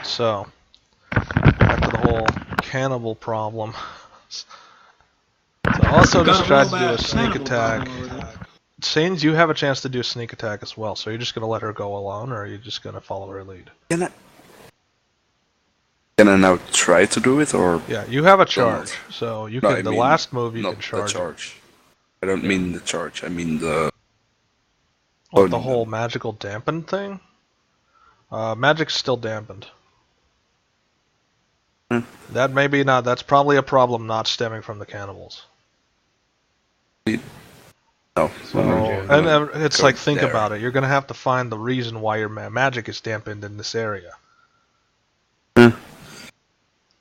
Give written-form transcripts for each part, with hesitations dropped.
so back to the whole cannibal problem. So also just try to do a sneak attack. Sains, you have a chance to do a sneak attack as well, so you're just going to let her go alone, or are you just going to follow her lead? Can I now try to do it, or...? Yeah, you have a charge, so you can, the last move you can charge. The charge. I don't mean the charge, I mean the... What, the whole magical dampened thing? Magic's still dampened. That may be not, that's probably a problem not stemming from the cannibals. No. So, and it's like, think about it, you're going to have to find the reason why your magic is dampened in this area.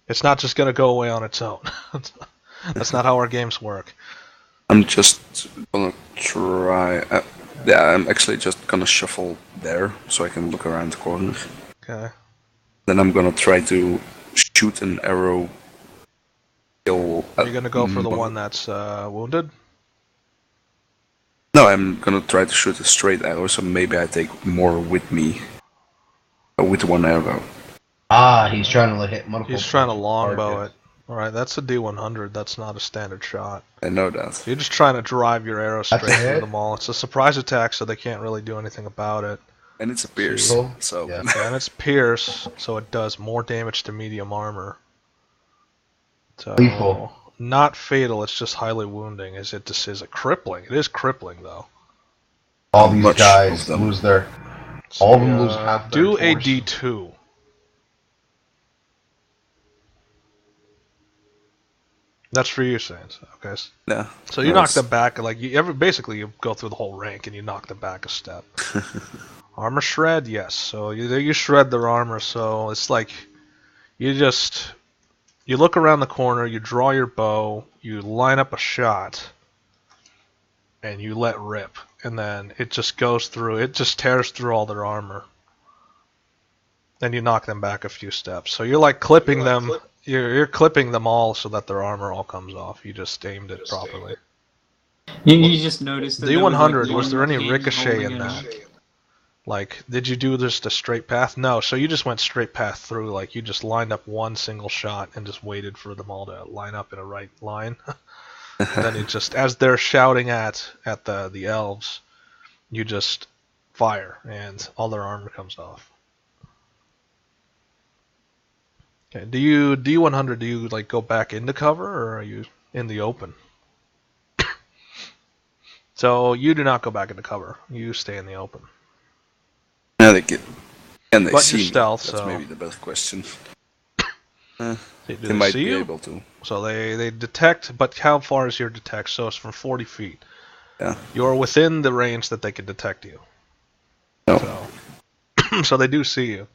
It's not just going to go away on its own. That's not how our games work. I'm just gonna try... yeah, I'm actually just gonna shuffle there, so I can look around the corner. Okay. Then I'm gonna try to shoot an arrow. Are you gonna go for the one that's wounded? No, I'm gonna try to shoot a straight arrow, so maybe I take more with me. With one arrow. Ah, he's trying to hit multiple. He's trying to longbow it. Alright, that's a D100, that's not a standard shot. I know that. So you're just trying to drive your arrow straight through them all. It's a surprise attack, so they can't really do anything about it. And it's a pierce, so... Yeah. And it's pierce, so it does more damage to medium armor. So, lethal. Not fatal, it's just highly wounding. Is it crippling? It is crippling, though. All these guys lose their... all of them lose half their Do force. a D2. That's for you, Saints. Okay. Yeah. So you knock them back, like basically you go through the whole rank and you knock them back a step. Armor shred, yes. So you shred their armor. So it's like you look around the corner, you draw your bow, you line up a shot, and you let rip, and then it just goes through. It just tears through all their armor. Then you knock them back a few steps. So you're like clipping them. You're clipping them all so that their armor all comes off. You just aimed it properly. You just noticed that D100, was there any ricochet in that? Like, did you do just a straight path? No, so you just went straight path through. Like, you just lined up one single shot and just waited for them all to line up in a right line. And then it just, as they're shouting at the elves, you just fire and all their armor comes off. Okay, D100, do you like go back into cover, or are you in the open? So you do not go back into cover. You stay in the open. Yeah, they get... and they but see stealth, me. That's so... maybe the best question. They might see be you? able to. So they detect, but how far is your detect? So it's from 40 feet. Yeah. You're within the range that they can detect you. No. So they do see you.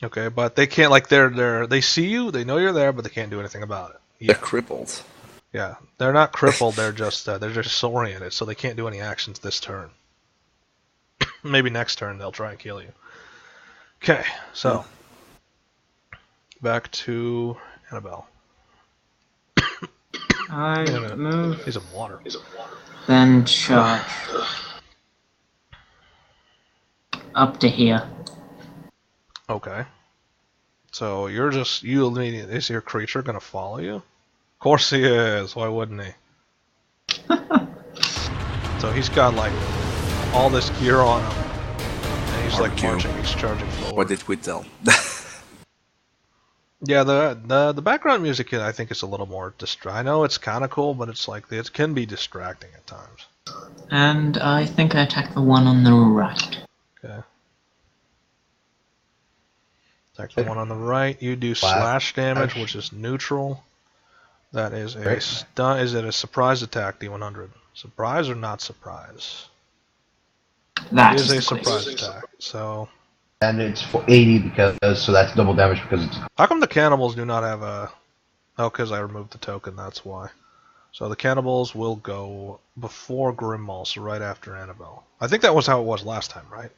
Okay, but they can't, like, they see you, they know you're there, but they can't do anything about it. Yeah. They're crippled. Yeah, they're not crippled, they're just disoriented, so they can't do any actions this turn. Maybe next turn they'll try and kill you. Okay, so back to Annabelle. I move. He's in water. Then charge. Up to here. Okay. So you're just, is your creature gonna follow you? Of course he is, why wouldn't he? So he's got like all this gear on him. And he's like marching, he's charging forward. What did we tell? Yeah, the background music I think is a little more I know it's kinda cool, but it's like it can be distracting at times. And I think I attack the one on the right. Okay. Attack the one on the right. You do slash damage, which is neutral. That is a stun. Is it a surprise attack, D100? Surprise or not surprise? That is a surprise attack. So. And it's for 80 because so that's double damage because it's. How come the cannibals do not have a? Oh, because I removed the token. That's why. So the cannibals will go before Grimmaul, so right after Annabelle. I think that was how it was last time, right?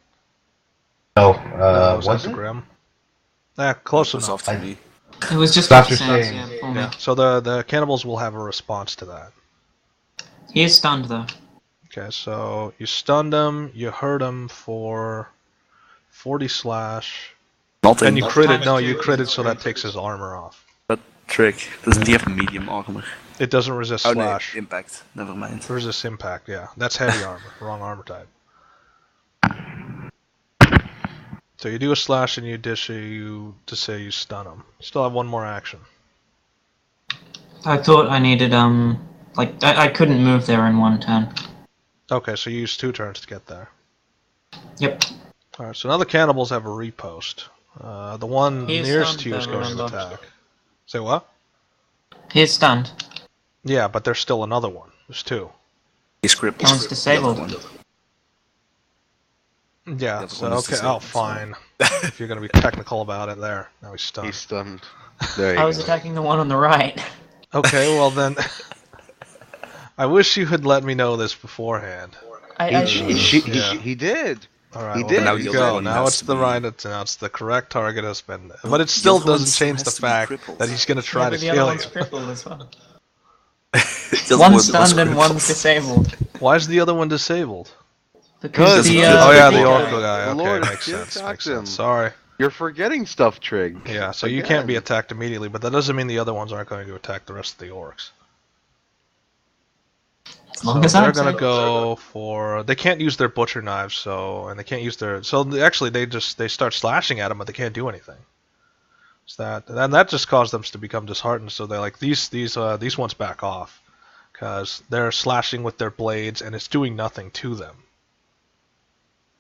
No, was it Grim? Close enough. To me. It was just after saying. Yeah. So the cannibals will have a response to that. He is stunned though. Okay, so you stunned him, you hurt him for 40 slash. Nothing. And you critted. No, you critted, so that takes his armor off. But trick, doesn't he have medium armor? It doesn't resist slash. No, impact. Never mind. Resist impact, yeah. That's heavy armor. Wrong armor type. So you do a slash and you say you stun him. Still have one more action. I thought I needed, like, I couldn't move there in one turn. Okay, so you use 2 turns to get there. Yep. Alright, so now the cannibals have a repost. The one He's nearest stunned, to you is going to attack. Say what? He's stunned. Yeah, but there's still another one. There's 2. He's crippled. One's disabled. Yeah, so okay, fine. If you're going to be technical about it there. Now he's stunned. He's stunned. There you go. I was attacking the one on the right. Okay, well then... I wish you had let me know this beforehand. He did. Alright, He well, did. there you go. Now it's the right. Now it's the correct target has been. But it still doesn't change the fact that he's going to try to kill you. Crippled as well. One's stunned and one's disabled. Why is the other one disabled? Because the Oracle guy. Okay, Lord, makes sense. attacked him. Sorry. You're forgetting stuff, Trig. Yeah, so you can't be attacked immediately, but that doesn't mean the other ones aren't going to attack the rest of the orcs. As long as they're going to go for... They can't use their butcher knives, and they can't use their... So actually, they start slashing at them, but they can't do anything. And that just caused them to become disheartened. So they're like, these ones back off, because they're slashing with their blades, and it's doing nothing to them.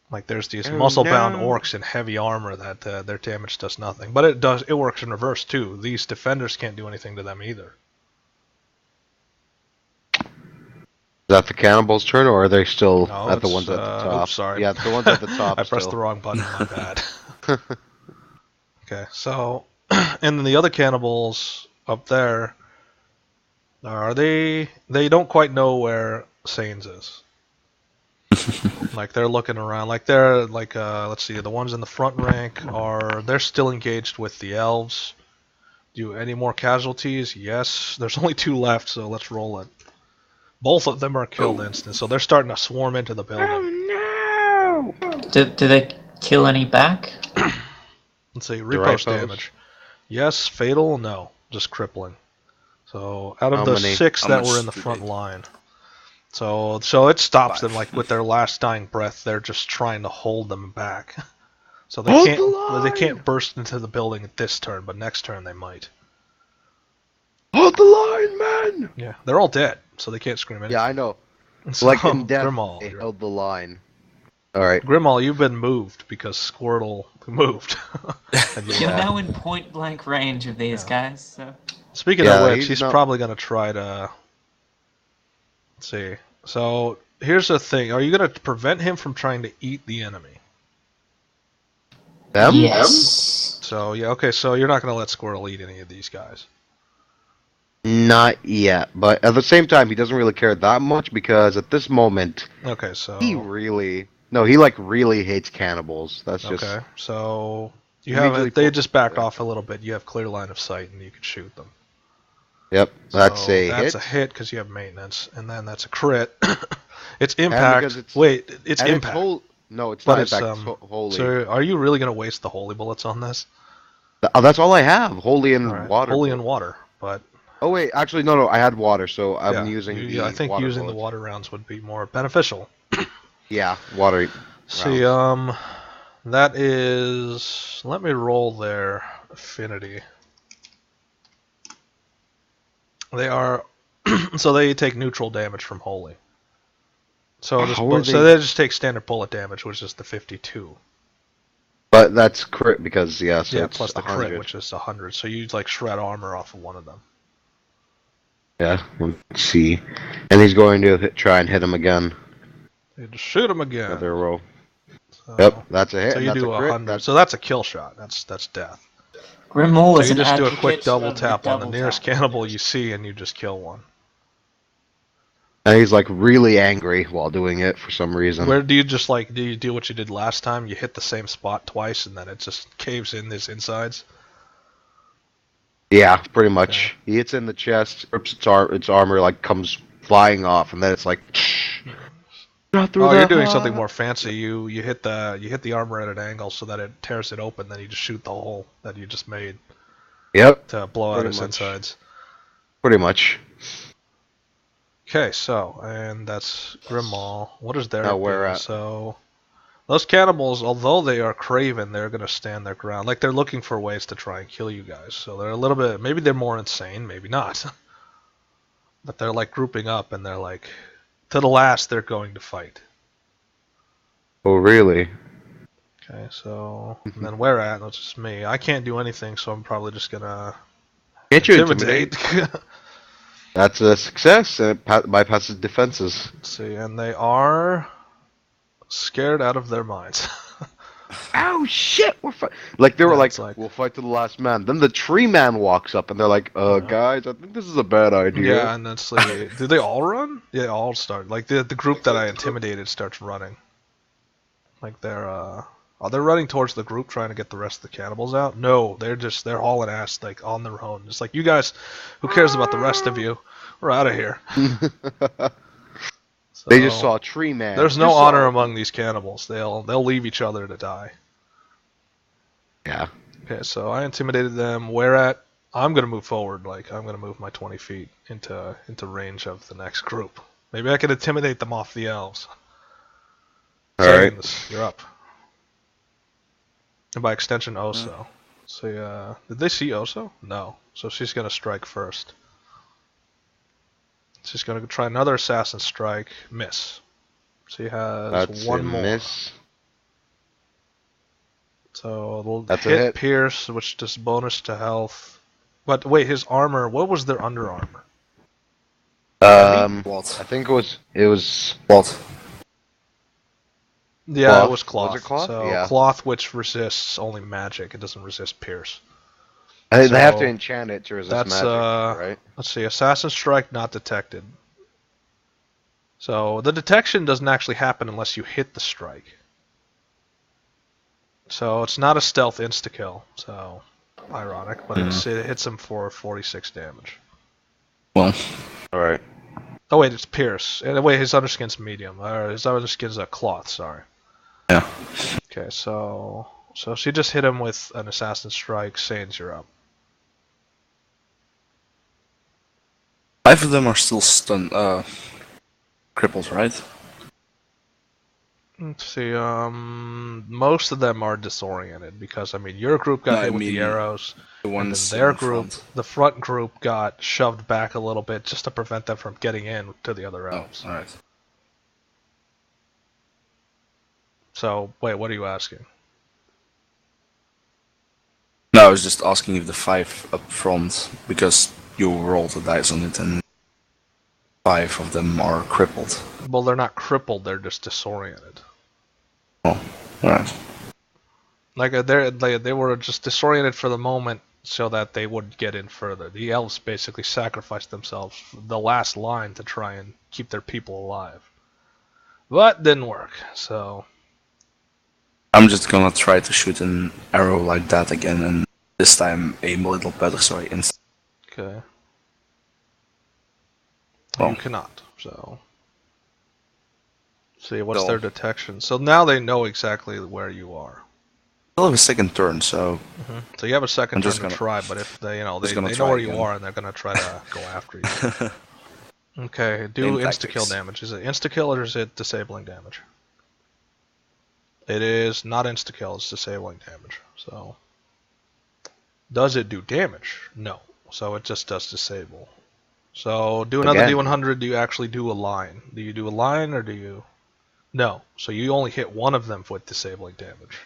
Like there's these muscle-bound orcs in heavy armor that their damage does nothing, but it works in reverse too. These defenders can't do anything to them either. Is that the cannibals' turn, or are they still No, at the ones at the top? Oops, sorry. Yeah, the ones at the top. I pressed the wrong button. My bad. Okay, so and then the other cannibals up there, are they? They don't quite know where Sains is. Like they're looking around. Like they're like let's see, the ones in the front rank they're still engaged with the elves. Do any more casualties? Yes. There's only 2 left, so let's roll it. Both of them are killed instant, so they're starting to swarm into the building. Oh no! Do they kill any back? Let's see, repost damage. Yes, fatal, no, just crippling. So out of the 6 that were in the front line. So it stops them, like with their last dying breath, they're just trying to hold them back. So they can't burst into the building at this turn, but next turn they might. Hold the line, man! Yeah, they're all dead, so they can't scream anything. Yeah, I know. So, Like in death, Grimmauld, they held the line. Alright. Grimmauld, you've been moved because Squirtle moved. You're now in point blank range of these guys, so... Speaking of which, he's probably going to try to... Let's see. So, here's the thing. Are you going to prevent him from trying to eat the enemy? Them? Yes. So, yeah, okay, so you're not going to let Squirtle eat any of these guys. Not yet, but at the same time, he doesn't really care that much because at this moment, okay, so he really hates cannibals. That's just okay. So they just back off a little bit. You have clear line of sight, and you can shoot them. Yep, that's a hit. That's a hit because you have maintenance, and then that's a crit. It's impact. It's impact. No, it's not impact. It's holy. So are you really going to waste the holy bullets on this? That's all I have. Holy and water. Holy and water, but. Oh wait, actually no, I had water, so I'm using the I think water using bullets. the water rounds would be more beneficial. Yeah, water See, that is... Let me roll their affinity. They are... so they take neutral damage from holy. So they just take standard bullet damage, which is the 52. But that's crit because, so it's plus the 100. crit, which is 100. So you like shred armor off of one of them. Yeah, let's see. And he's going to try and hit him again. You just shoot him again. Another roll. So, yep, that's a hit. So you do 100. So that's a kill shot. That's death. Grimmauld is an advocate. So you just do a quick double tap on the nearest cannibal you see, and you just kill one. And he's like really angry while doing it for some reason. Where do you just like? Do you do what you did last time? You hit the same spot twice, and then it just caves in his insides. Yeah, pretty much. Okay. He hits in the chest, rips its armor, like comes flying off, and then it's like. Oh, you're doing something more fancy. You hit the armor at an angle so that it tears it open. Then you just shoot the hole that you just made. Yep. To blow out its much. insides. Pretty much. Okay, so and that's Grimmaw. What is their Now where thing? at? So those cannibals, although they are craven, they're gonna stand their ground. Like they're looking for ways to try and kill you guys. So they're a little bit. Maybe they're more insane. Maybe not. But they're like grouping up and they're like, to the last, they're going to fight. Oh, really? Okay, so and then where at? That's just me. I can't do anything, so I'm probably just gonna Can't you intimidate. That's a success, and it bypasses defenses. Let's see, and they are scared out of their minds. Ow, shit! Like they were Yeah, like, it's like- we'll fight to the last man. Then the tree man walks up, and they're like, guys, I think this is a bad idea. Yeah, and it's like, did they all run? Yeah, all start. Like the group that I intimidated starts running. Like they're running towards the group trying to get the rest of the cannibals out? No, they're hauling ass like on their own. It's like, you guys, who cares about the rest of you? We're out of here. So, They just saw a tree man. there's no honor among these cannibals. They'll leave each other to die. Yeah. Okay, so I intimidated them. Where at? I'm gonna move forward. Like I'm gonna move my 20 feet into range of the next group. Maybe I can intimidate them off the elves. All right. Saiyans, you're up. And by extension, Oso. So did they see Oso? No. So she's gonna strike first. She's gonna try another assassin strike. Miss. She has That's one a more. miss. So it'll That's a hit hit. Pierce, which does bonus to health. But wait, his armor. What was their under armor? What? I think it was What? Yeah, Cloth. it was cloth. Was it cloth? So Yeah. cloth, which resists only magic. It doesn't resist Pierce. they have to So, enchant it to resist that's, magic, right? Let's see. Assassin strike not detected. So the detection doesn't actually happen unless you hit the strike. So it's not a stealth insta-kill. So ironic, but it hits him for 46 damage. Well, All right. Oh wait, it's Pierce. And wait, his underskin's medium. Or his underskin's a cloth. Sorry. yeah. Okay, so she just hit him with an assassin strike. Saiyans, you're up. 5 of them are still stunned, crippled, right? Let's see. Most of them are disoriented because I mean your group got No, I hit with the mean arrows, The and ones then their in group, front. the front group, got shoved back a little bit just to prevent them from getting in to the other Oh, elves. alright. So wait, what are you asking? No, I was just asking if the 5 up front, because you rolled the dice on it, and 5 of them are crippled. Well, they're not crippled; they're just disoriented. Oh, alright. Like they were just disoriented for the moment so that they wouldn't get in further. The elves basically sacrificed themselves for the last line to try and keep their people alive. But didn't work, so I'm just gonna try to shoot an arrow like that again, and this time aim a little better, so I okay. Well. You cannot, so see what's No. their detection. So now they know exactly where you are. still have a second turn, so So you have a second I'm turn just to gonna- try, but if they they gonna know try where you again. are and they're gonna try to go after you. Okay, do Same insta-kill tactics. damage. Is it insta-kill or is it disabling damage? It is not insta-kill, it's disabling damage. So, does it do damage? No. So it just does disable. So do another Again. D100, do you actually do a line? Do you do a line or do you... No. So you only hit one of them with disabling damage.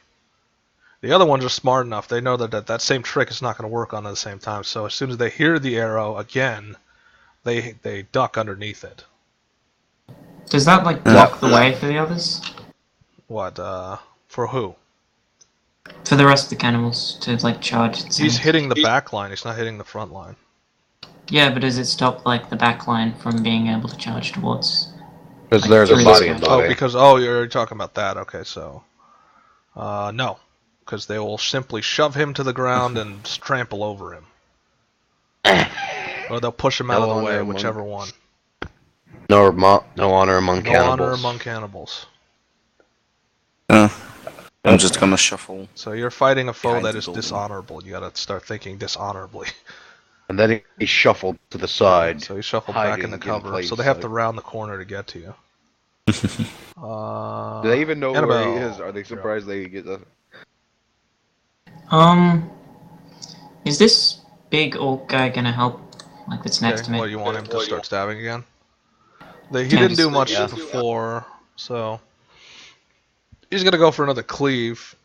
The other ones are smart enough, they know that same trick is not going to work on at the same time, so as soon as they hear the arrow again, they duck underneath it. Does that like block the way for the others? What, for who? For the rest of the cannibals to like charge? He's hitting the back line, he's not hitting the front line. Yeah, but does it stop like the back line from being able to charge towards? Because Like there's a three body in the Oh, way. because, you're talking about that, okay, so... no. Because they will simply shove him to the ground and trample over him. Or they'll push him out of the Hello way, there, whichever one. No, no honor among No cannibals. honor among cannibals. I'm just gonna shuffle. So you're fighting a foe Behind that the is building. dishonorable. You gotta start thinking dishonorably. And then he shuffled to the side. So you shuffle back hiding into in cover. plain So they have to sight. round the corner to get to you. Do they even know where Annabelle. he is? Are they surprised they get the... Is this big orc guy gonna help? Like that's next to me? Well, you want him to start stabbing again? He Yeah, didn't do just- much yeah. before, so he's gonna go for another cleave,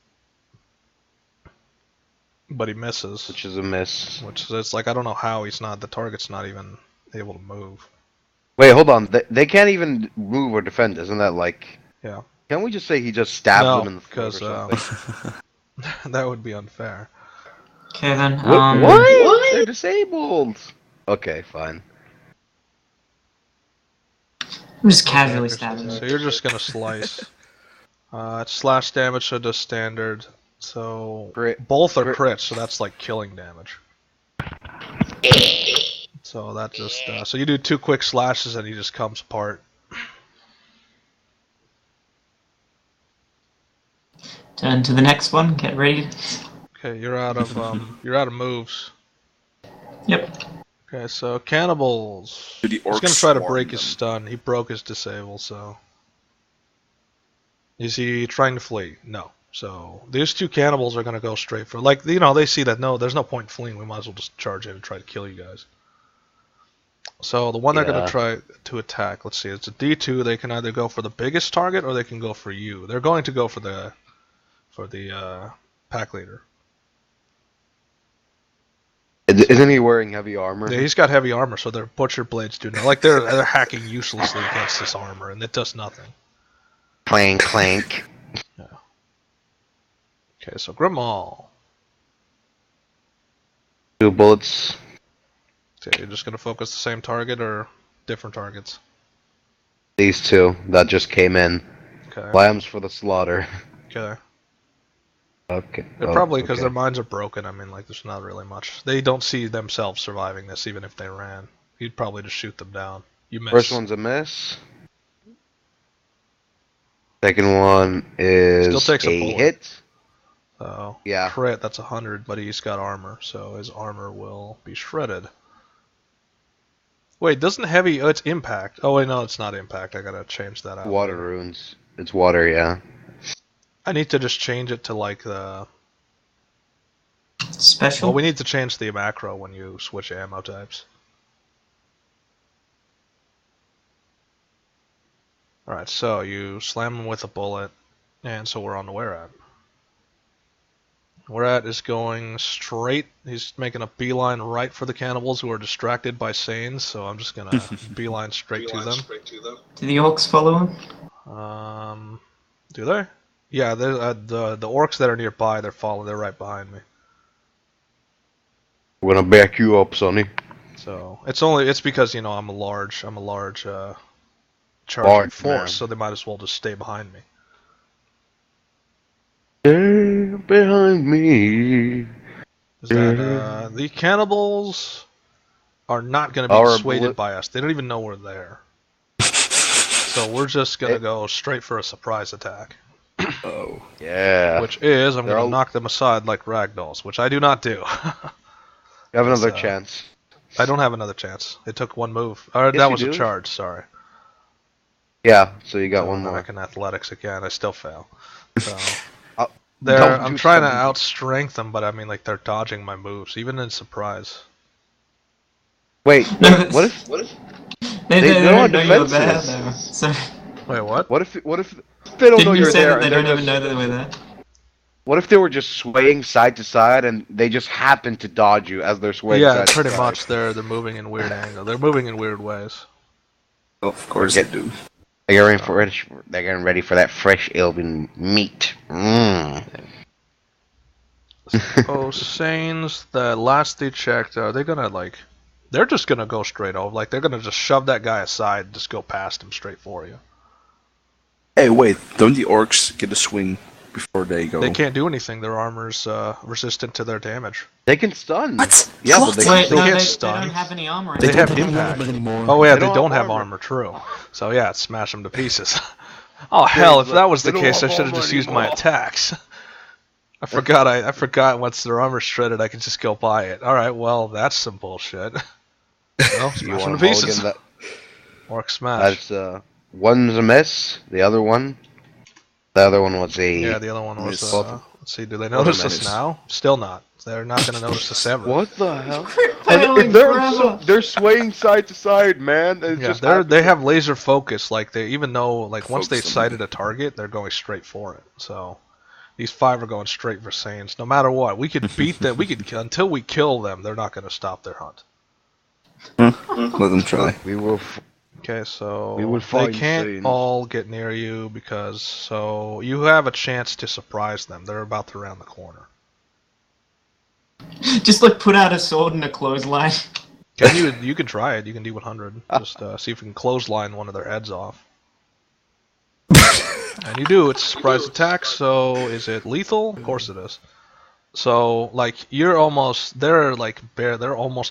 but he misses. Which is a miss. Which is, it's like, I don't know how the target's not even able to move. Wait, hold on. They can't even move or defend, isn't that like... Yeah. Can't we just say he just stabbed No, them in the throat or because something? that would be unfair. Okay then. What? They're disabled! Okay, fine. I'm just casually stabbing. So you're just gonna slice. It's slash damage, so does standard. So Crit. both are crits, so that's like killing damage. So that just so you do 2 quick slashes and he just comes apart. Turn to the next one. Get ready. Okay, you're out of moves. Yep. Okay, so cannibals. Do the He's gonna orcs try to swarm break his them? stun. He broke his disable, so. Is he trying to flee? No. So these 2 cannibals are gonna go straight for, like, they see that there's no point in fleeing. We might as well just charge in and try to kill you guys. So the one they're gonna try to attack, let's see, it's a D2. They can either go for the biggest target or they can go for you. They're going to go for the pack leader. Isn't he wearing heavy armor? Yeah, he's got heavy armor, so their butcher blades do nothing. Like they're hacking uselessly against this armor, and it does nothing. Clank, clank. Yeah. Okay, so Grimal. 2 bullets. Okay, you're just gonna focus the same target or different targets? These 2 that just came in. Okay. Lambs for the slaughter. Okay. Okay. They're probably because their minds are broken. I mean, like, there's not really much. They don't see themselves surviving this, even if they ran. You'd probably just shoot them down. You miss. First one's a miss. Second one is Still takes a a bullet. hit. So, Yeah. crit, that's 100, but he's got armor, so his armor will be shredded. Wait, doesn't heavy... Oh, it's impact. Oh, wait, no, it's not impact. I gotta change that out. Water runes. It's water, yeah. I need to just change it to, like, the... Special. Well, we need to change the macro when you switch ammo types. Alright, so you slam him with a bullet, and so we're on to Whereat. Whereat is going straight. He's making a beeline right for the cannibals who are distracted by Sains, so I'm just gonna beeline straight to them. Do the orcs follow him? Do they? Yeah, the orcs that are nearby, they're following. They're right behind me. We're gonna back you up, Sonny. So it's because I'm a large charging Large force, man. so they might as well just stay behind me. Stay behind me. Is that the cannibals are not going to be Our dissuaded bullet- by us. They don't even know we're there. So we're just going to go straight for a surprise attack. Oh. Yeah. Which is, I'm They're going all- to knock them aside like ragdolls, which I do not do. You have another So- chance. I don't have another chance. It took one move. Or Yes, that you was a do. charge, sorry. Yeah, so you got So one then I more. can athletics again. I still fail. So Don't I'm do trying to something. outstrength them, but I mean, like, they're dodging my moves, even in surprise. Wait, No, what if They they're don't on know you're there, defenses. though. So, Wait, what? what if they don't know didn't you you're say there? that they and they're don't even just- know that we're there? What if they were just swaying side to side and they just happen to dodge you as they're swaying Yeah, side to pretty side? much. They're moving in weird angles. They're moving in weird ways. Of course they do. They're getting ready for that fresh elven meat. Mmm. Oh, Sains, the last they checked, are they gonna, like... They're just gonna go straight over. Like, they're gonna just shove that guy aside and just go past him straight for you. Hey, wait, don't the orcs get a swing before they go? They can't do anything. Their armor's resistant to their damage. They can stun. What? Yeah, What? but they Wait, can no, can't they stun. don't have any armor. They have don't impact. anymore. Oh yeah, They they don't don't have have armor. armor. True. So yeah, smash them to pieces. Oh hell! If that was the they don't case, I have should have armor just used my anymore. attacks. I forgot. Once their armor's shredded, I can just go buy it. All right. Well, that's some bullshit. Well, You smash them want to to pieces. mulligan that? Orc smash. That's one's a miss. The other one was a. Yeah, the other one was. Miss. Let's see. Do they notice miss. us now? Still not. They're not going to notice us ever. What the hell? Failing forever. They're swaying side to side, man. It's Yeah, just they have laser focus. Like they even though once they've Focus on sighted a target, they're going straight for it. So these 5 are going straight for Saiyans. No matter what, we could beat them. We could until we kill them. They're not going to stop their hunt. Let them try. We will. Okay, so We would they find can't Saiyans. all get near you because so you have a chance to surprise them. They're about to round the corner. Just like put out a sword and a clothesline. You can try it. You can do 100. Just see if you can clothesline one of their heads off. And you do. It's a surprise attack. So is it lethal? Of course it is. So like they're almost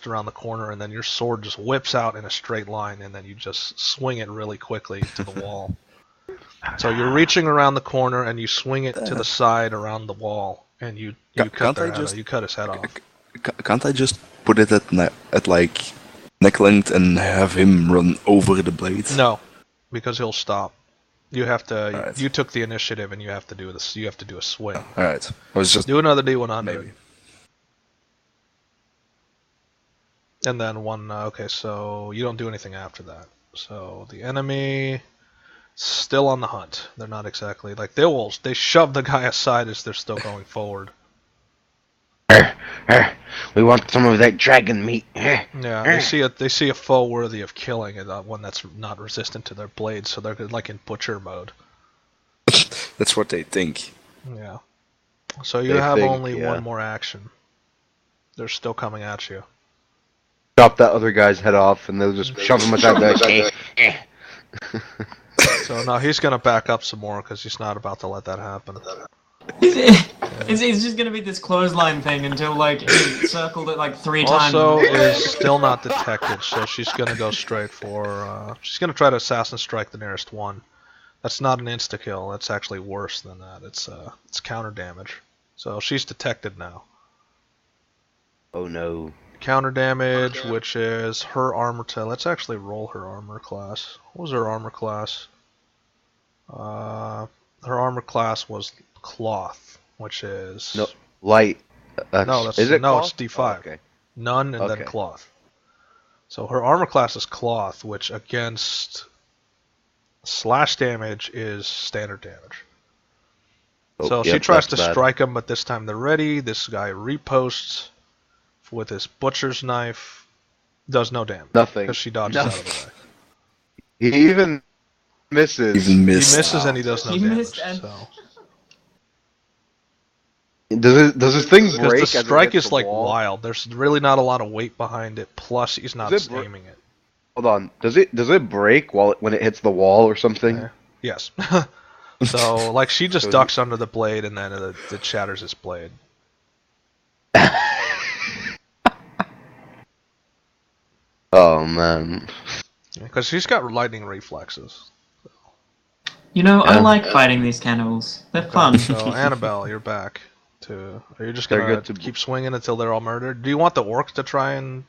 around the corner, and then your sword just whips out in a straight line, and then you just swing it really quickly to the wall. So you're reaching around the corner, and you swing it to the side around the wall, and you cut his head off. Can't I just put it at like neck length and have him run over the blade? No, because he'll stop. You have to. Alright. You took the initiative, and you have to do this. You have to do a swing. All right. I was just Do another D100. maybe. And then one. Okay, so you don't do anything after that. So the enemy still on the hunt. They're not exactly like they shove the guy aside as they're still going forward. We want some of that dragon meat. Yeah, they see a foe worthy of killing, and one that's not resistant to their blades, so they're like in butcher mode. That's what they think. Yeah. So you They have think, only yeah. one more action. They're still coming at you. Chop that other guy's head off, and they'll just shove him aside. So now he's gonna back up some more because he's not about to let that happen. It's just gonna be this clothesline thing until like he circled it like 3 times. Also is still not detected, so she's gonna go straight for. She's gonna try to assassin strike the nearest one. That's not an insta kill. That's actually worse than that. It's counter damage. So she's detected now. Oh no. Counter damage, which is her armor. Let's actually roll her armor class. What was her armor class? Her armor class was cloth, which is No, light. no, that's is it no, cloth? it's D5. Oh, okay. None and then Okay. cloth. So her armor class is cloth, which against slash damage is standard damage. Oh, So she yep, tries to that's bad. strike him, but this time they're ready. This guy reposts with his butcher's knife. Does no damage. Nothing. Because she dodges out of the way. He even misses. Even He missed. misses and he does no He damage. missed and- So. Does his thing Because break? the as it strike hits is the like wall? wild. There's really not a lot of weight behind it. Plus, he's not Does it br- aiming it. Hold on. Does it break when it hits the wall or something? Okay. Yes. So, like, she just ducks under the blade and then it shatters his blade. Oh man. Because she's got lightning reflexes. You know, I Yeah. like fighting these cannibals. They're fun. So, Annabelle, you're back. Are you just They're gonna good to- keep swinging until they're all murdered? Do you want the orc to try and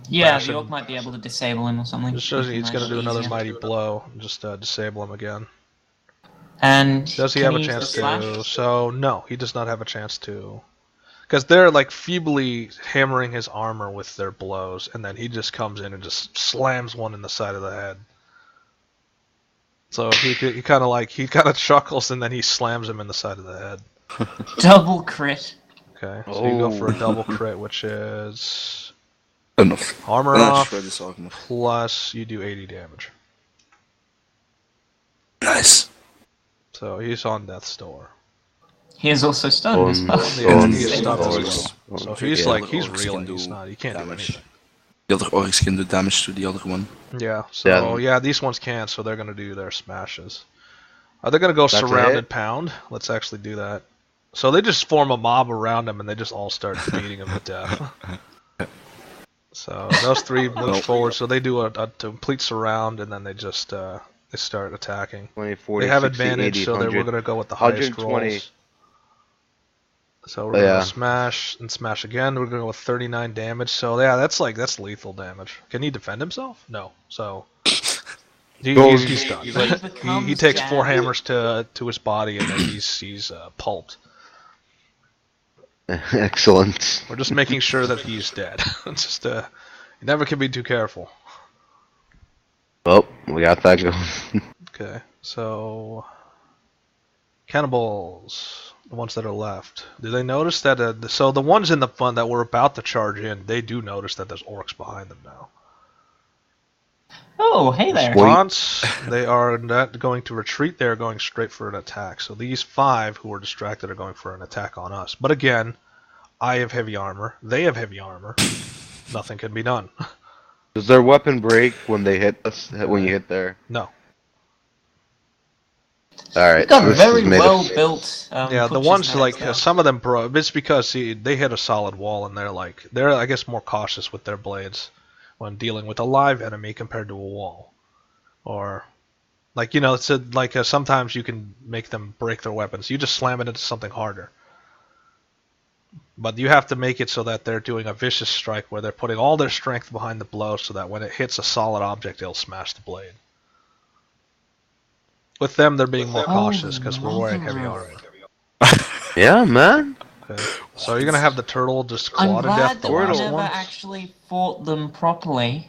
Yeah, bash the him? orc might be able to disable him or something. Just shows you he's gonna do another Easier. mighty blow and just disable him again. And Does he can have a use chance the to? slash? So no, he does not have a chance to, because they're like feebly hammering his armor with their blows, and then he just comes in and just slams one in the side of the head. So he kind of chuckles and then he slams him in the side of the head. Double crit. Okay, so you go for a Oh. double crit, which is Enough. armor Let's off try this argument. plus you do 80 damage. Nice. So he's on death's door. He is also stunned as well. The enemy is stunned as Orcs. well. So he's Yeah, like the he's orcs reeling. can He's do not. He can't do damage. anything. The other orcs can do damage to the other one. Yeah, so Yeah. yeah, these ones can't, so they're gonna do their smashes. Are they gonna go That's surrounded pound? Let's actually do that. So they just form a mob around him and they just all start beating him to death. So those three move forward. So they do a complete surround and then they just they start attacking. 20, 40, They have 60, advantage, 80, so we're 100, gonna go with the highest 120. rolls. So we're gonna smash and smash again. We're gonna go with 39 damage. So yeah, that's lethal damage. Can he defend himself? No. So he's done. He takes 4 hammers to his body and then he's pulped. Excellent. We're just making sure that he's dead. Just you never can be too careful. Well, we got that going. Okay, so cannibals, the ones that are left. Do they notice that? So the ones in the fun that were about to charge in, they do notice that there's orcs behind them now. Oh, hey there. Response, they are not going to retreat. They are going straight for an attack. So these 5 who are distracted are going for an attack on us. But again, I have heavy armor. They have heavy armor. Nothing can be done. Does their weapon break when they hit us? When you hit there? No. Alright. Got very well built. Yeah, the ones like some of them broke. It's because they hit a solid wall and they're I guess more cautious with their blades when dealing with a live enemy compared to a wall. Or like it's sometimes you can make them break their weapons. You just slam it into something harder. But you have to make it so that they're doing a vicious strike where they're putting all their strength behind the blow so that when it hits a solid object, it'll smash the blade. With them, they're being more cautious because we're wearing heavy armor. Yeah, man. Okay. So you're gonna have the turtle just claw to death the last never one. actually fought them properly.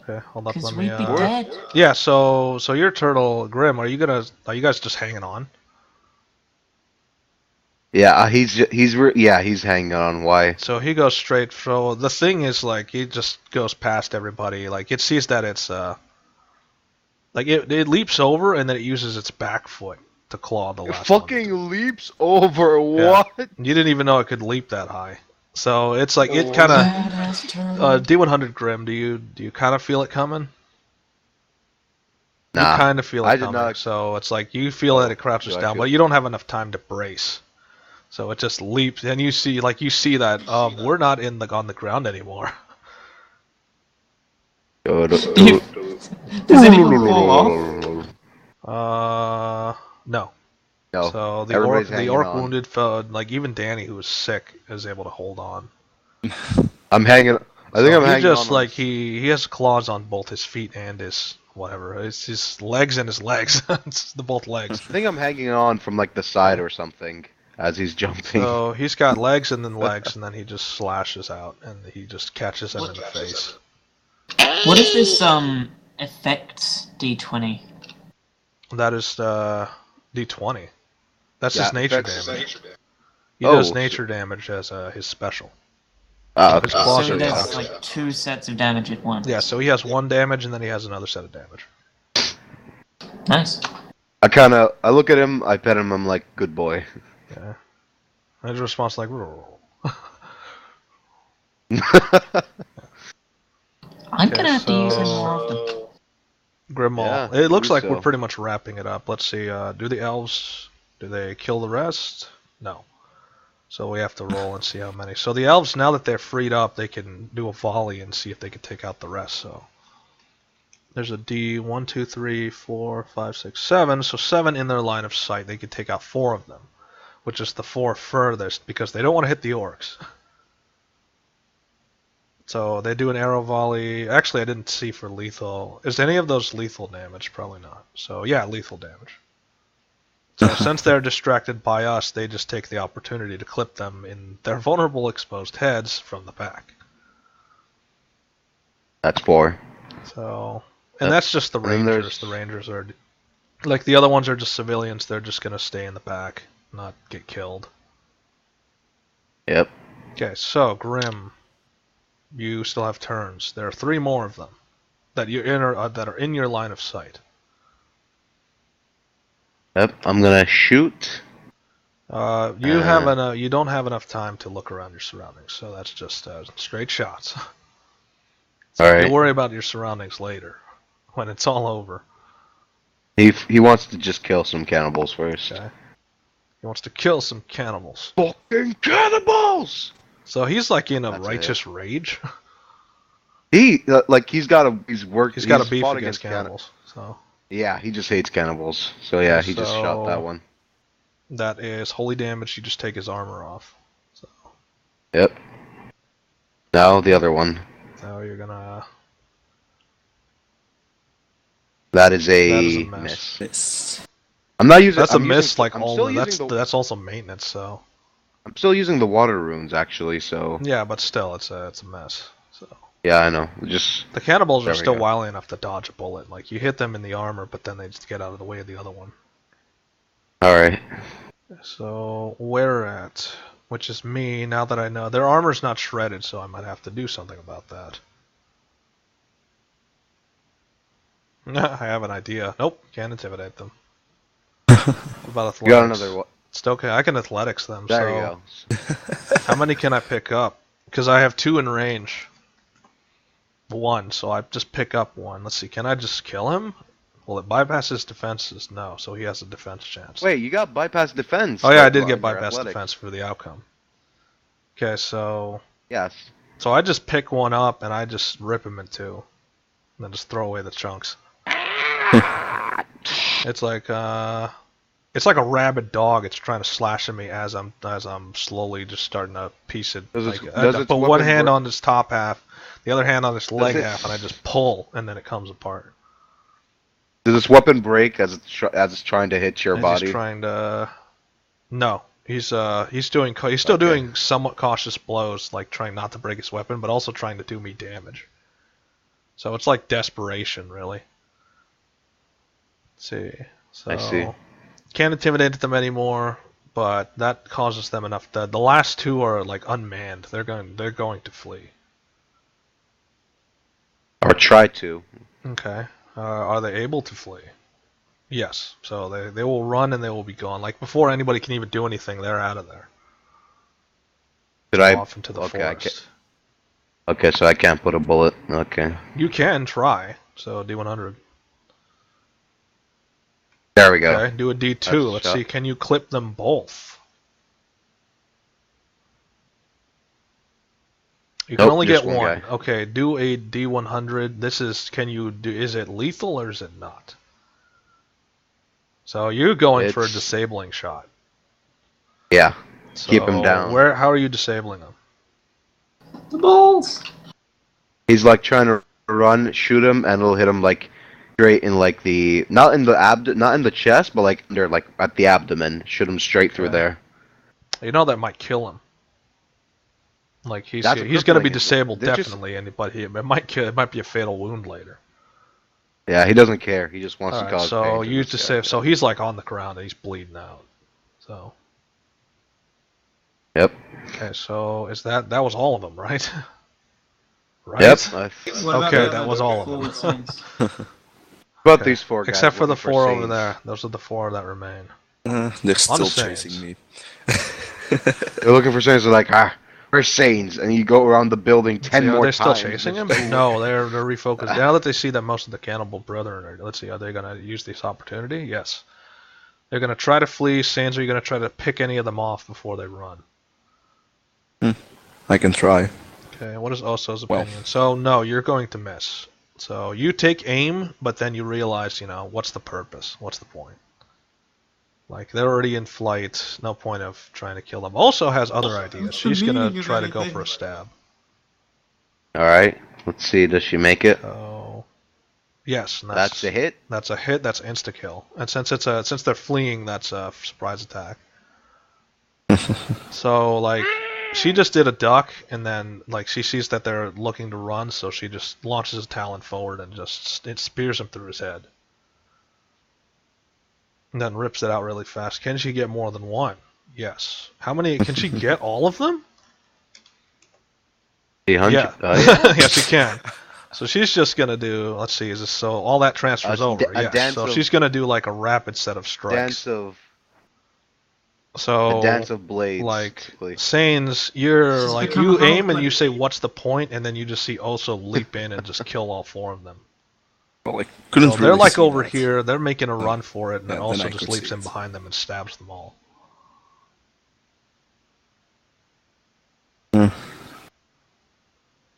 Okay, hold up. Because Let me. we'd be dead. Yeah. So your turtle, Grim, are you guys just hanging on? Yeah, he's hanging on. Why? So he goes straight. So the thing is, he just goes past everybody. It sees that it's it leaps over and then it uses its back foot to claw the last one. Fucking leaps over. What? Yeah. You didn't even know it could leap that high. So it's it kind of D100 Grim. Do you kind of feel it coming? Nah, you kind of feel it I coming. did not. So it's you feel that it crouches down, but you don't have enough time to brace. So it just leaps, and you see that we're not on the ground anymore. Does anyone fall off? No. No. So the orc wounded fell. Even Danny, who was sick, is able to hold on. I'm hanging. I think I'm hanging on. He has claws on both his feet and his whatever. It's his legs and his legs. It's both legs. I think I'm hanging on from the side or something as he's jumping. So he's got legs and then legs, and then he just slashes out and he just catches him in the face. What is this effects D20? That is D20. That's his nature damage. He Oh, does nature damage as his special. Okay. His claws So are there's toxic. 2 sets of damage at once. Yeah, so he has 1 damage and then he has another set of damage. Nice. I look at him, I pet him, I'm like, good boy. Yeah. And his response roll. I'm gonna have to use him more often. Grimmaul. Yeah, It looks like so. we're pretty much wrapping it up. Let's see, do the elves, do they kill the rest? No. So we have to roll and see how many. So the elves, now that they're freed up, they can do a volley and see if they can take out the rest. So there's a D, 1, 2, 3, 4, 5, 6, 7. So 7 in their line of sight. They can take out 4 of them, which is the 4 furthest because they don't want to hit the orcs. So they do an arrow volley. Actually, I didn't see for lethal. Is any of those lethal damage? Probably not. So yeah, lethal damage. So since they're distracted by us, they just take the opportunity to clip them in their vulnerable exposed heads from the back. That's 4. So, and that's just the rangers. The rangers are, the other ones are just civilians. They're just going to stay in the back, not get killed. Yep. Okay, so Grim, you still have turns. There are 3 more of them that are in your line of sight. Yep, I'm gonna shoot. You don't have enough time to look around your surroundings, so that's just straight shots. So Alright. you worry about your surroundings later, when it's all over. He wants to just kill some cannibals first. Okay. He wants to kill some cannibals. Fucking cannibals! So he's like in a That's righteous rage. He's got a beef fought against cannibals. So yeah, he just hates cannibals. So yeah, he just shot that one. That is holy damage. You just take his armor off. So. Yep. Now the other one. Now you're gonna. That is a miss. I'm not using. That's I'm a miss. using, Like I'm all. still That's also maintenance. So. I'm still using the water runes actually. So. Yeah, but still, it's a mess. So. Yeah, I know. Just the cannibals are still wily enough to dodge a bullet. Like you hit them in the armor, but then they just get out of the way of the other one. All right. So where at? Which is me. Now that I know their armor's not shredded, so I might have to do something about that. I have an idea. Nope, can't intimidate them. What about athletics? You got another one. It's okay. I can athletics them. There so you go. how many can I pick up? Because I have 2 in range. 1, so I just pick up 1. Let's see. Can I just kill him? Will it bypass his defenses? No, so he has a defense chance. Wait, you got bypass defense. Oh yeah, I did get bypass defense for the outcome. Okay, so yes. So I just pick one up and I just rip him in 2, and then just throw away the chunks. It's like a rabid dog. It's trying to slash at me as I'm slowly just starting to piece it. I put one hand on this top half, the other hand on this leg half, and I just pull, and then it comes apart. Does this weapon break as it's trying to hit your body? He's trying to. No, he's still doing somewhat cautious blows, like trying not to break his weapon, but also trying to do me damage. So it's like desperation, really. Let's see. So, I see. Can't intimidate them anymore, but that causes them enough. The last 2 are like unmanned. They're going to flee. Or try to. Okay. Are they able to flee? Yes. So they will run and they will be gone. Like before anybody can even do anything, they're out of there. Off into the forest. Okay, so I can't put a bullet. Okay. You can try. So D100. There we go. Okay, do a D2. Let's see. Can you clip them both? You can only get one. Okay, do a D100. This is. Can you do? Is it lethal or is it not? So you're going for a disabling shot. Yeah. So keep him down. How are you disabling him? The balls. He's like trying to run, shoot him, and it'll hit him like straight in like the not in the chest, but like under like at the abdomen. Shoot him straight through there. You know that might kill him. Like he's going to be disabled definitely, but it might be a fatal wound later. Yeah, he doesn't care. He just wants to cause pain. So you just say so he's like on the ground and he's bleeding out. So. Yep. Okay, so that was all of them, right? Right. Yep. Okay, that was all of them. But these 4 guys. Except for the 4 over there. Those are the 4 that remain. They're still chasing me. They're looking for Saints. They're like, where's Saints? And you go around the building 10 more times. They're still chasing him? No, they're refocused. Now that they see that most of the cannibal brethren are, let's see, are they going to use this opportunity? Yes. They're going to try to flee. Saints, are you going to try to pick any of them off before they run? I can try. Okay, what is Oso's opinion? So, no, you're going to miss. So, you take aim, but then you realize, what's the purpose? What's the point? Like, they're already in flight. No point of trying to kill them. Also has other ideas. She's going to try to go for a stab. Alright, let's see. Does she make it? Oh, yes. That's a hit? That's a hit. That's insta-kill. And since they're fleeing, that's a surprise attack. So, like... She just did a duck, and then like she sees that they're looking to run, so she just launches a talon forward and it spears him through his head. And then rips it out really fast. Can she get more than 1? Yes. How many? Can she get all of them? 800? Yeah. Yeah, she can. So she's just gonna do. Let's see. Is this so? All that transfers over. Yes. So she's gonna do like a rapid set of strikes. So, a dance of blades. Like, Sains, you're like, you aim and you say, what's the point? And then you just see Oso leap in and just kill all 4 of them. Well, I couldn't So really they're like see over that. here, they're making a run for it, and yeah, then then also I just could leaps see in it. behind them and stabs them all.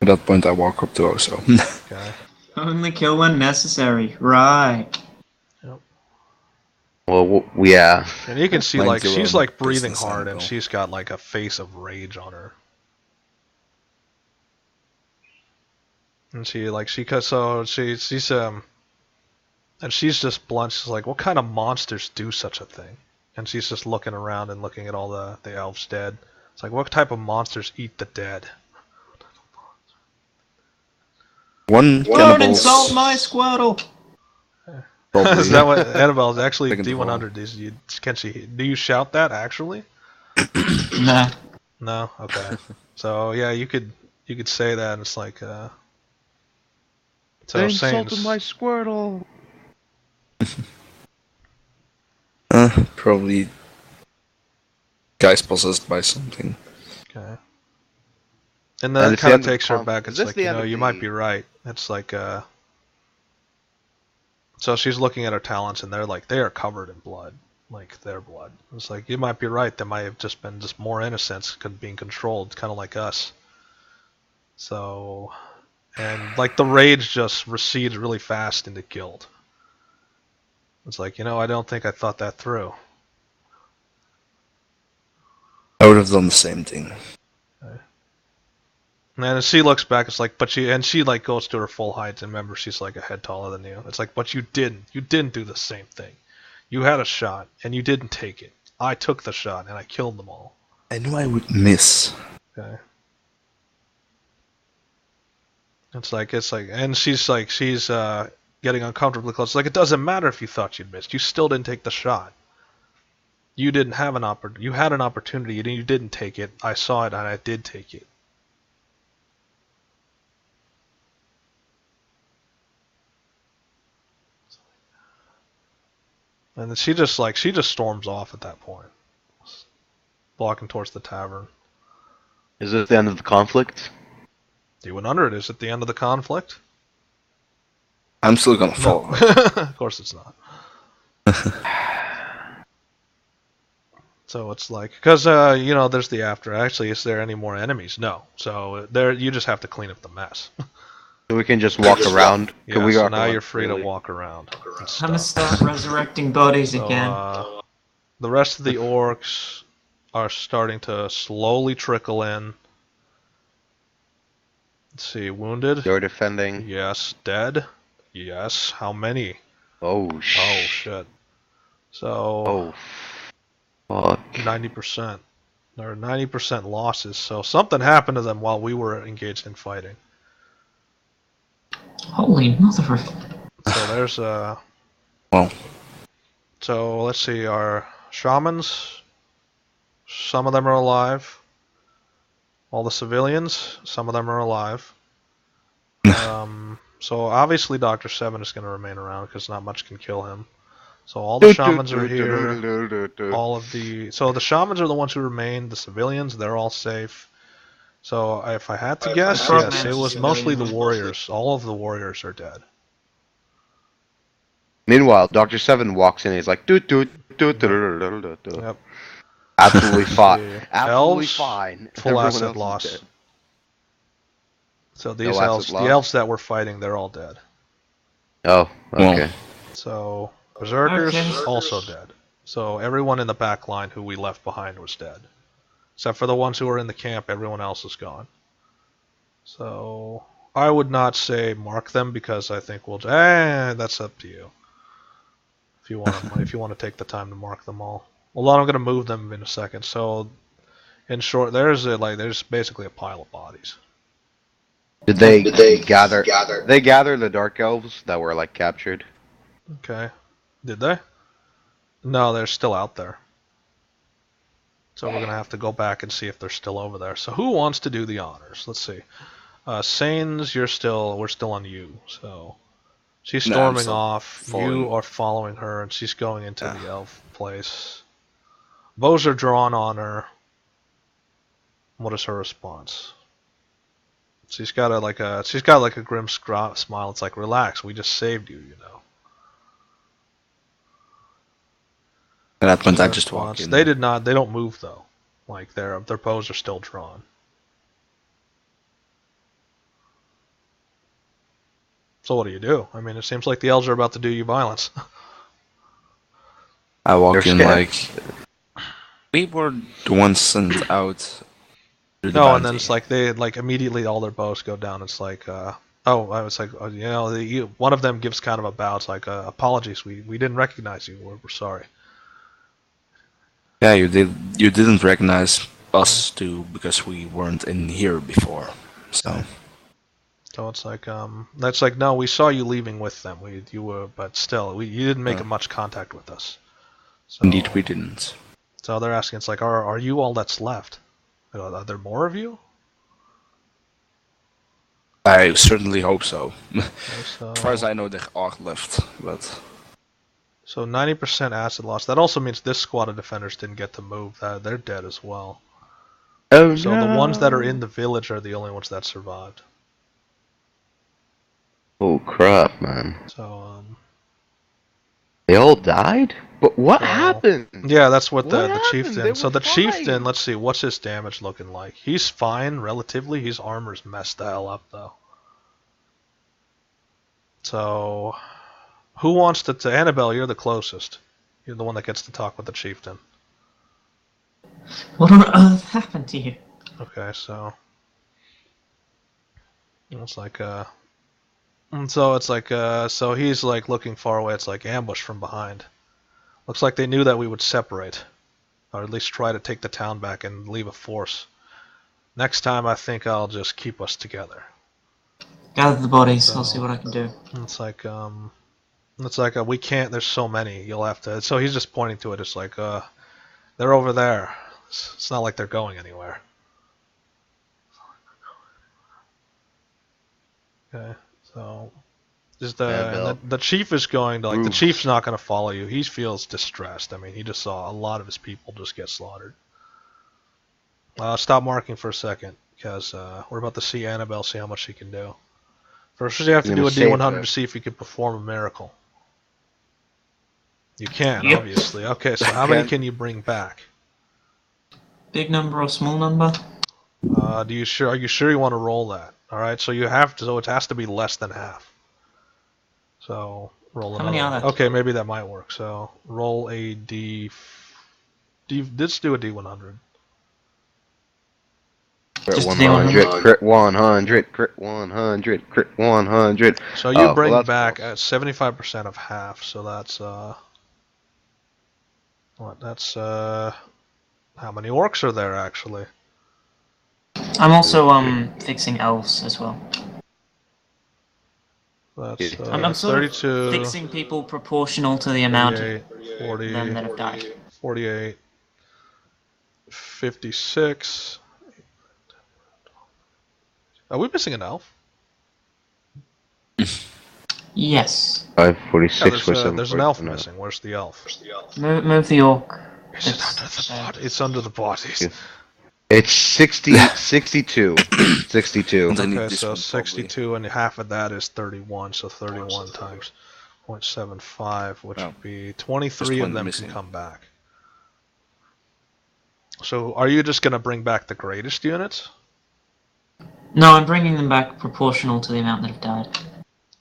At that point, I walk up to her, so. Okay. Only kill when necessary. Right. Yep. Well, yeah. And you can see, Mind like, your she's own like breathing business, hard, and Annabelle. she's got like a face of rage on her. And she's just blunt. She's like, what kind of monsters do such a thing? And she's just looking around and looking at all the elves dead. It's like, what type of monsters eat the dead? One Don't cannibal. insult my Squirtle! Is that what Annabelle's actually Second of all. D100? Do you shout that actually? Nah. No. Okay. So yeah, you could say that, and it's like so They saying insulted my Squirtle. Probably guys possessed by something. okay. And then it it's the kind of end of takes her conf- back. is It's this like, the you end know, of you the- might be right. It's like so she's looking at her talents, and they are covered in blood, like their blood. It's like, you might be right. There might have just been more innocents being controlled, kind of like us. So, and like the rage just recedes really fast into guilt. It's like, you know, I don't think I thought that through. I would have done the same thing. And then she looks back, it's like, she like goes to her full height, and remember, she's like a head taller than you. It's like, but you didn't do the same thing. You had a shot, and you didn't take it. I took the shot, and I killed them all. I knew I would miss. Okay. It's like, and she's getting uncomfortably close. It's like, it doesn't matter if you thought you'd missed. You still didn't take the shot. You didn't have an you had an opportunity, and you didn't take it. I saw it, and I did take it. And then she just storms off at that point, walking towards the tavern. Is this the end of the conflict? D100 is at the end of the conflict. I'm still gonna follow. Of course it's not. So it's like, because you know, there's the after. Actually, is there any more enemies? No. So there, you just have to clean up the mess. So we can just walk around. Yeah. We So walk now around you're free freely? to walk around. And I'm gonna stuff. start resurrecting bodies So, again. the rest of the orcs are starting to slowly trickle in. Let's see, wounded. You're defending. Yes. Dead. Yes. How many? Oh Oh shit. So fuck. 90%. There are 90% losses. So something happened to them while we were engaged in fighting. Holy mother. So there's Well, So let's see, our shamans, some of them are alive. All the civilians, some of them are alive. So obviously Dr. 7 is going to remain around because not much can kill him. So all the shamans are here. So the shamans are the ones who remain. The civilians, they're all safe. So if I had to guess, yes, it was mostly the warriors. All of the warriors are dead. Meanwhile, Dr. 7 walks in and he's like, doot doot doot doot doot doot doot. Yep. Absolutely fine. Absolutely Elves, fine. full Everyone asset else is loss. dead. So these No elves, asset the loss? elves that we're fighting, they're all dead. Oh, okay. So berserkers Okay. also dead. So everyone in the back line who we left behind was dead. Except for the ones who were in the camp, everyone else is gone. So I would not say mark them because I think we'll. That's up to you. If you want to take the time to mark them all. Well, I'm going to move them in a second. So in short, there's basically a pile of bodies. Did they gather? They gather the dark elves that were like captured. Okay. Did they? No, they're still out there. So we're going to have to go back and see if they're still over there. So who wants to do the honors? Let's see. Sains, we're still on you. So she's storming off. You are following her, and she's going into the elf place. Bows are drawn on her. What is her response? She's got a grim smile. It's like, relax, we just saved you, you know. At that point, I just walk in. They don't move though. Like their bows are still drawn. So what do you do? I mean, it seems like the elves are about to do you violence. I walk in like we were the ones sent out. No, and then it's like they immediately all their bows go down. It's like, I was like, you know, one of them gives kind of a bow. It's like, apologies, we didn't recognize you. We're sorry. Yeah, you didn't recognize us too because we weren't in here before. So it's like, that's like, no, we saw you leaving with them. You were, but still, you didn't make much contact with us. So, indeed, we didn't. So they're asking, it's like, are you all that's left? Are there more of you? I certainly hope so. So, as far as I know, there are left, but. So 90% acid loss. That also means this squad of defenders didn't get to move. They're dead as well. Oh so no. The ones that are in the village are the only ones that survived. Oh crap, man. So they all died? But what happened? Yeah, that's what the happened? chieftain. So the chieftain, let's see, what's his damage looking like? He's fine relatively. His armor's messed the hell up though. So who wants to Annabelle, you're the closest. You're the one that gets to talk with the chieftain. What on earth happened to you? Okay, so it's like so it's like so he's like looking far away. It's like ambush from behind. Looks like they knew that we would separate, or at least try to take the town back and leave a force. Next time, I think I'll just keep us together. Gather the bodies. I'll see what I can do. It's like we can't. There's so many. You'll have to. So he's just pointing to it. It's like they're over there. It's not like they're going anywhere. Okay, so just the chief is going to the chief's not going to follow you. He feels distressed. I mean, he just saw a lot of his people just get slaughtered. Stop marking for a second because we're about to see Annabelle, see how much she can do. First, you have to do a D100 to see if you can perform a miracle. You can, obviously. Okay, so how many can you bring back? Big number or small number? Are you sure you want to roll that? All right, so you have to. So it has to be less than half. So roll another. How many are there? Okay, maybe that might work. So roll a D. Let's do a D100. Crit 100, crit 100, crit 100, crit 100. So you bring back 75% of half. So that's what? That's how many orcs are there actually? I'm also fixing elves as well. That's I'm sort of fixing people proportional to the amount of 40, them that have died. 48, 56. Are we missing an elf? Yes. 546 there's an elf missing. Where's the elf? Move the orc. Is it under the body? It's under the bodies. It's 62. 62. Okay, so 62 and half of that is 31, so 31 times 0.75, which would be 23 of them can come back. So are you just going to bring back the greatest units? No, I'm bringing them back proportional to the amount that have died.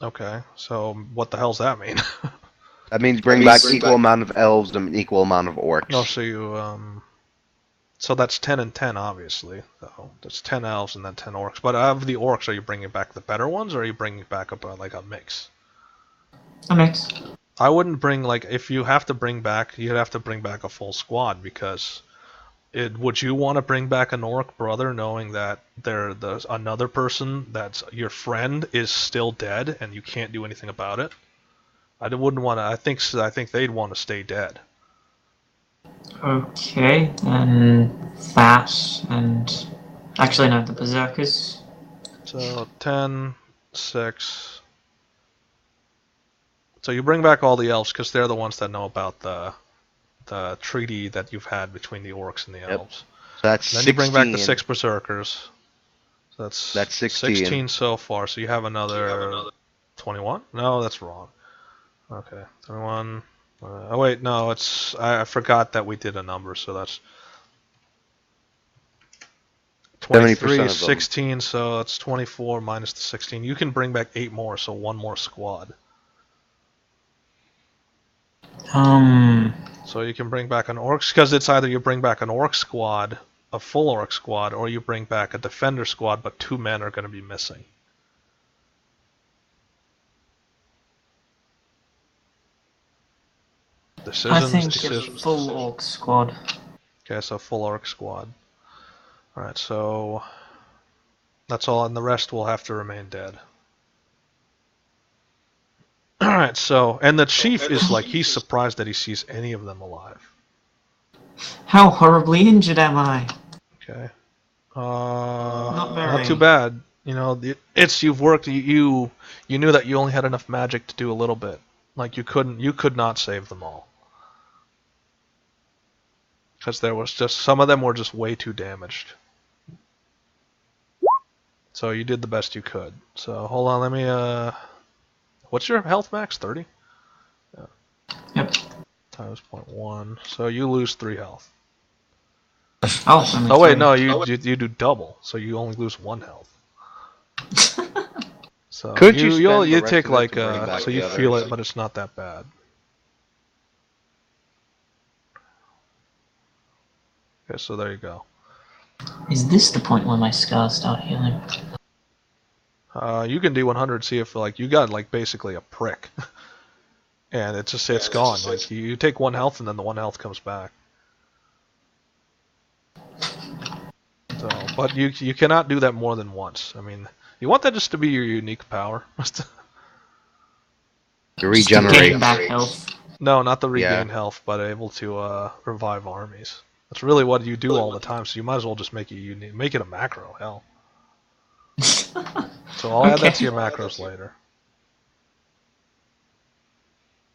Okay, so what the hell's that mean? That means bring back equal amount of elves and equal amount of orcs. No, so you, so that's 10 and 10, obviously. So that's 10 elves and then 10 orcs. But of the orcs, are you bringing back the better ones, or are you bringing back like a mix? A mix. I wouldn't bring, like, if you have to bring back, you'd have to bring back a full squad, because would you want to bring back an orc brother knowing that another person that's your friend is still dead and you can't do anything about it? I wouldn't want to. I think they'd want to stay dead. Okay, then that and actually no, the berserkers. So 10, 6. So you bring back all the elves because they're the ones that know about the treaty that you've had between the orcs and the elves. So that's then 16. You bring back the 6 berserkers. So that's 16. 16 so far. So you have another 21? No, that's wrong. Okay, 21. Oh wait, no, it's I forgot that we did a number, so that's 23, 16, so that's 24 minus the 16. You can bring back 8 more, so 1 more squad. So you can bring back an orc, because it's either you bring back an orc squad, a full orc squad, or you bring back a defender squad, but 2 men are going to be missing. Decisions, I think decisions. a full orc squad. Okay, so full orc squad. Alright, so that's all, and the rest will have to remain dead. Alright, so, and the chief is like, he's surprised that he sees any of them alive. How horribly injured am I? Okay. Not very. Not too bad. You know, you've worked, you knew that you only had enough magic to do a little bit. Like, you could not save them all. Because there was just, some of them were just way too damaged. So you did the best you could. So, hold on, let me, what's your health max? 30? Yeah. Yep. Times 0.1. So you lose 3 health. Oh wait, no, you do double. So you only lose 1 health. So Could you rest take of it like to bring back so the you others? feel it, but it's not that bad. Okay, so there you go. Is this the point where my scars start healing? You can do 100. See if like you got like basically a prick, and it's gone. Like you take 1 health and then the 1 health comes back. So, but you cannot do that more than once. I mean, you want that just to be your unique power. To regenerate. Gain back health. No, not the regain health, but able to revive armies. That's really what you do all the time. So you might as well just make it unique, make it a macro. Hell. So I'll add that to your macros later.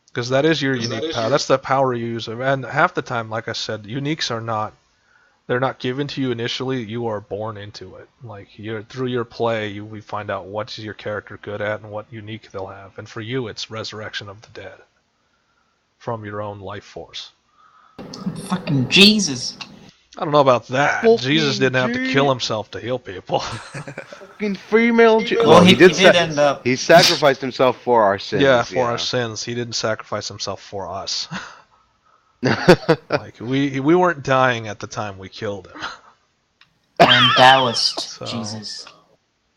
Because that is your unique power. That's the power you use. And half the time, like I said, uniques are not, they're not given to you initially. You are born into it. Like through your play, we find out what's your character good at and what unique they'll have. And for you, it's resurrection of the dead from your own life force. Fucking Jesus. I don't know about that. Fucking Jesus didn't have to kill himself to heal people. Fucking female. Well, he did end up. He sacrificed himself for our sins. Yeah, for our sins. He didn't sacrifice himself for us. Like we weren't dying at the time we killed him. And Taoist. So, Jesus.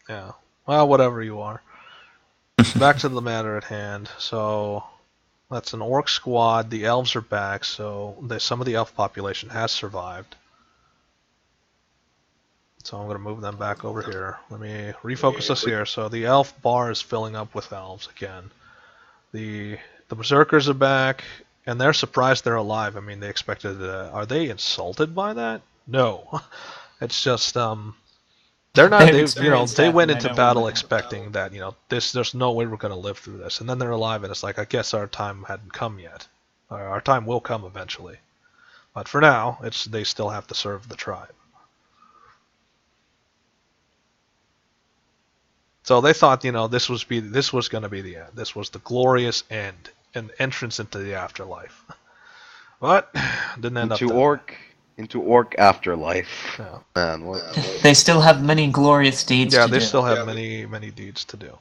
Yeah. Well, whatever you are. Back to the matter at hand. So that's an orc squad. The elves are back, so some of the elf population has survived. So I'm going to move them back over here. Let me refocus us here. So the elf bar is filling up with elves again. The berserkers are back, and they're surprised they're alive. I mean, they expected. Are they insulted by that? No, it's just they're not. They went into battle expecting that there's no way we're going to live through this, and then they're alive, and it's like I guess our time hadn't come yet. Our time will come eventually, but for now, they still have to serve the tribe. So they thought, this was going to be the end. This was the glorious end, an entrance into the afterlife. But didn't end up into orc afterlife. Yeah. Man, what? They still have many glorious deeds to do. Yeah, they still have many deeds to do.